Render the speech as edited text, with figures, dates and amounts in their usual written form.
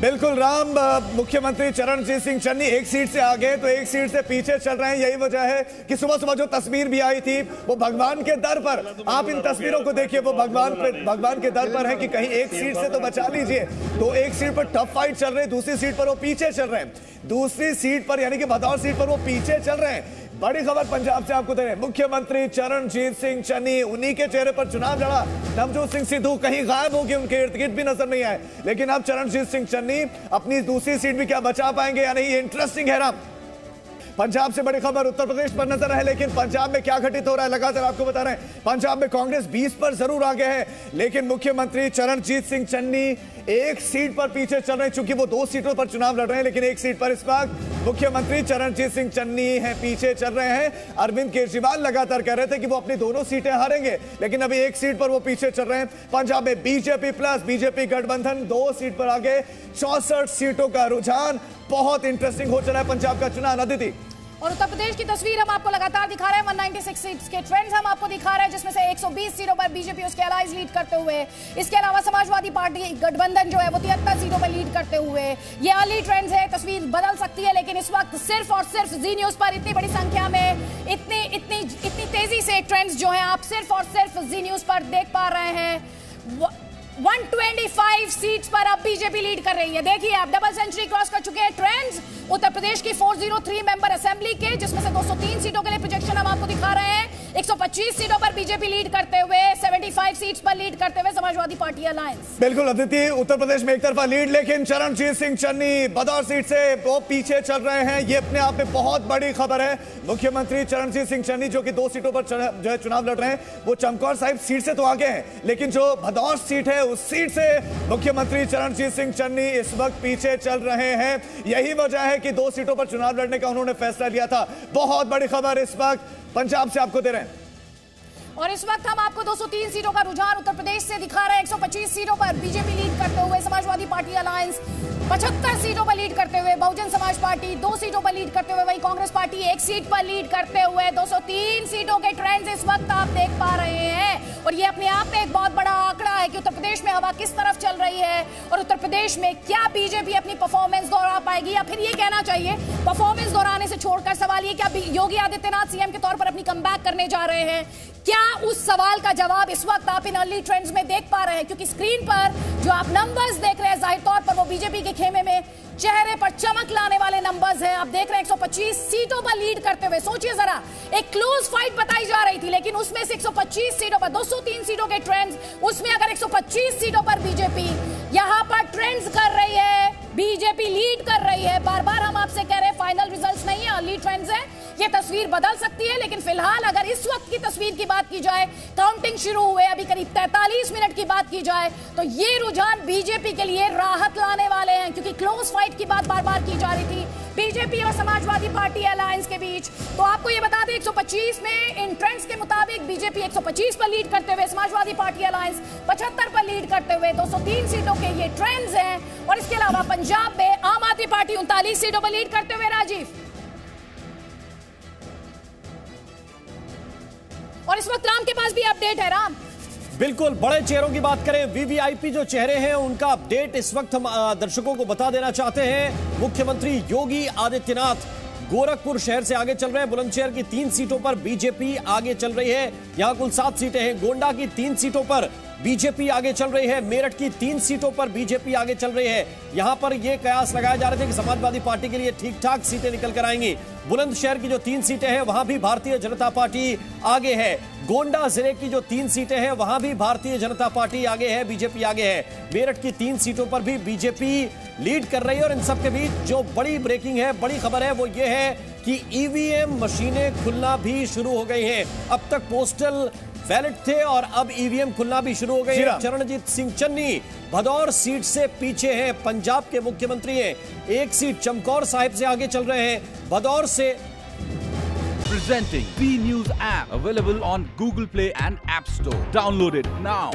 बिल्कुल राम, मुख्यमंत्री चरणजीत सिंह चन्नी एक सीट से आगे तो एक सीट से पीछे चल रहे हैं। यही वजह है कि सुबह सुबह जो तस्वीर भी आई थी वो भगवान के दर पर, आप इन तस्वीरों को देखिए, वो भगवान के दर पर है कि कहीं एक सीट से तो बचा लीजिए। तो एक सीट पर टफ फाइट चल रही है, दूसरी सीट पर वो पीछे चल रहे हैं, दूसरी सीट पर यानी कि भदौर सीट पर वो पीछे चल रहे हैं। बड़ी खबर पंजाब से आपको दे रहे हैं, मुख्यमंत्री चरणजीत सिंह चन्नी, उन्हीं के चेहरे पर चुनाव लड़ा नवजोत सिंह सिद्धू कहीं गायब हो गए, उनके इर्द गिर्द भी नजर नहीं आए। लेकिन अब चरणजीत सिंह चन्नी अपनी दूसरी सीट भी क्या बचा पाएंगे या नहीं, ये इंटरेस्टिंग है राम। पंजाब से बड़ी खबर उत्तर प्रदेश पर नजर है, लेकिन पंजाब में क्या घटित हो रहा है लगातार आपको बता रहे हैं। पंजाब में कांग्रेस 20 पर जरूर आगे है, लेकिन मुख्यमंत्री चरणजीत सिंह चन्नी एक सीट पर पीछे चल रहे हैं, चूंकि वो 2 सीटों पर चुनाव लड़ रहे हैं, लेकिन एक सीट पर इस वक्त मुख्यमंत्री चरणजीत सिंह चन्नी है पीछे चल रहे हैं। अरविंद केजरीवाल लगातार कह रहे थे कि वो अपनी दोनों सीटें हारेंगे, लेकिन अभी एक सीट पर वो पीछे चल रहे हैं। पंजाब में बीजेपी प्लस बीजेपी गठबंधन 2 सीट पर आगे, 64 सीटों का रुझान। बहुत इंटरेस्टिंग हो चला है पंजाब का चुनाव। अदिति, और उत्तर प्रदेश की तस्वीर हम आपको लगातार दिखा रहे हैं, 196 सीट्स के ट्रेंड्स हम आपको दिखा रहे हैं, जिसमें से 120 सीटों पर बीजेपी उसके अलाइज लीड करते हुए, इसके अलावा समाजवादी पार्टी गठबंधन जो है वो 73 सीटों पर लीड करते हुए। ये अर्ली ट्रेंड्स है, तस्वीर बदल सकती है, लेकिन इस वक्त सिर्फ और सिर्फ जी न्यूज पर इतनी बड़ी संख्या में, इतनी तेजी से ट्रेंड्स जो है आप सिर्फ और सिर्फ जी न्यूज पर देख पा रहे हैं। 125 सीट्स पर अब बीजेपी लीड कर रही है। देखिए आप, डबल सेंचुरी क्रॉस कर चुके हैं ट्रेंड्स उत्तर प्रदेश की 403 मेंबर असेंबली के, जिसमें से 203 सीटों के लिए प्रोजेक्शन हम आपको दिखा रहे हैं। 125 सीटों पर बीजेपी लीड करते हुए, 75 सीट्स पर लीड करते हुए समाजवादी पार्टी अलायंस। बिल्कुल अदिति, उत्तर प्रदेश में एक तरफा लीड, लेकिन चरणजीत सिंह चन्नी भदौर सीट से वो पीछे चल रहे हैं। ये अपने आप में बहुत बड़ी खबर है। मुख्यमंत्री चरणजीत सिंह चन्नी जो कि 2 सीटों पर जो है चुनाव लड़ रहे हैं, वो चमकौर साहिब सीट से तो आगे हैं, लेकिन जो भदौर सीट है उस सीट से मुख्यमंत्री चरणजीत सिंह चन्नी इस वक्त पीछे चल रहे हैं। यही वजह है कि 2 सीटों पर चुनाव लड़ने का उन्होंने फैसला लिया था। बहुत बड़ी खबर इस वक्त पंजाब से आपको दे रहे हैं। और इस वक्त हम आपको 203 सीटों का रुझान उत्तर प्रदेश से दिखा रहे हैं। 125 सीटों पर बीजेपी लीड करते हुए, समाजवादी पार्टी अलायंस 75 सीटों पर लीड करते हुए, बहुजन समाज पार्टी 2 सीटों पर लीड करते हुए, वही कांग्रेस पार्टी 1 सीट पर लीड करते हुए। 203 सीटों के ट्रेंड्स इस वक्त आप देख पा रहे हैं, और ये अपने आप में एक बहुत बड़ा आंकड़ा है कि उत्तर प्रदेश में हवा किस तरफ चल रही है, और उत्तर प्रदेश में क्या बीजेपी अपनी परफॉर्मेंस दोहरा पाएगी, या फिर ये कहना चाहिए परफॉर्मेंस दोहराने से छोड़कर सवाल ये, क्या योगी आदित्यनाथ सीएम के तौर पर अपनी कमबैक करने जा रहे हैं? क्या उस सवाल का जवाब इस वक्त आप इन अर्ली ट्रेंड्स में देख पा रहे हैं, क्योंकि स्क्रीन पर जो आप नंबर्स देख रहे हैं जाहिर तौर पर वो बीजेपी के खेमे में चेहरे पर चमक लाने वाले नंबर्स हैं। आप देख रहे हैं 125 सीटों पर लीड करते हुए। सोचिए जरा, एक क्लोज फाइट बताई जा रही थी, लेकिन उसमें से 125 सीटों पर, 203 सीटों के ट्रेंड्स, उसमें अगर 125 सीटों पर बीजेपी यहां पर ट्रेंड्स कर रही है, बीजेपी लीड कर रही है। बार बार हम आपसे कह रहे हैं फाइनल रिजल्ट्स नहीं है, अर्ली ट्रेंड्स है, ये तस्वीर बदल सकती है, लेकिन फिलहाल अगर इस वक्त की तस्वीर की बात की जाए, काउंटिंग शुरू हुए अभी करीब 43 मिनट की बात की जाए, तो ये रुझान बीजेपी के लिए राहत लाने वाले हैं, क्योंकि क्लोज फाइट की बात बार बार की जा रही थी बीजेपी और समाजवादी पार्टी अलायंस के बीच। तो आपको ये बता दें, 125 में इन ट्रेंड्स के मुताबिक बीजेपी 125 पर लीड करते हुए, समाजवादी पार्टी अलायंस 75 पर लीड करते हुए, 203 सीटों के ये ट्रेंड्स हैं। और इसके अलावा पंजाब में आम आदमी पार्टी 39 सीटों पर लीड करते हुए। राजीव, और इस वक्त राम के पास भी अपडेट है। राम, बिल्कुल, बड़े चेहरों की बात करें, वीवीआईपी जो चेहरे हैं उनका अपडेट इस वक्त हम दर्शकों को बता देना चाहते हैं। मुख्यमंत्री योगी आदित्यनाथ गोरखपुर शहर से आगे चल रहे हैं। बुलंदशहर की 3 सीटों पर बीजेपी आगे चल रही है, यहां कुल 7 सीटें हैं। गोंडा की 3 सीटों पर बीजेपी आगे चल रही है। मेरठ की 3 सीटों पर बीजेपी आगे चल रही है। यहां पर यह कयास लगाए जा रहे थे कि समाजवादी पार्टी के लिए ठीक ठाक सीटें निकल कर आएंगी। बुलंदशहर की जो 3 सीटें हैं वहां भी भारतीय जनता पार्टी आगे है। गोंडा जिले की जो 3 सीटें हैं वहां भी भारतीय जनता पार्टी आगे है, बीजेपी आगे है। मेरठ की 3 सीटों पर भी बीजेपी लीड कर रही है। और इन सब के बीच जो बड़ी ब्रेकिंग है, बड़ी खबर है, वो ये है कि ईवीएम मशीनें खुलना भी शुरू हो गई हैं। अब तक पोस्टल बैलेट थे और अब ईवीएम खुलना भी शुरू हो गई है। चरणजीत सिंह चन्नी भदौर सीट से पीछे हैं, पंजाब के मुख्यमंत्री हैं, 1 सीट चमकौर साहिब से आगे चल रहे हैं, भदौर से। Presenting B News app available on Google Play and App Store. Download it now.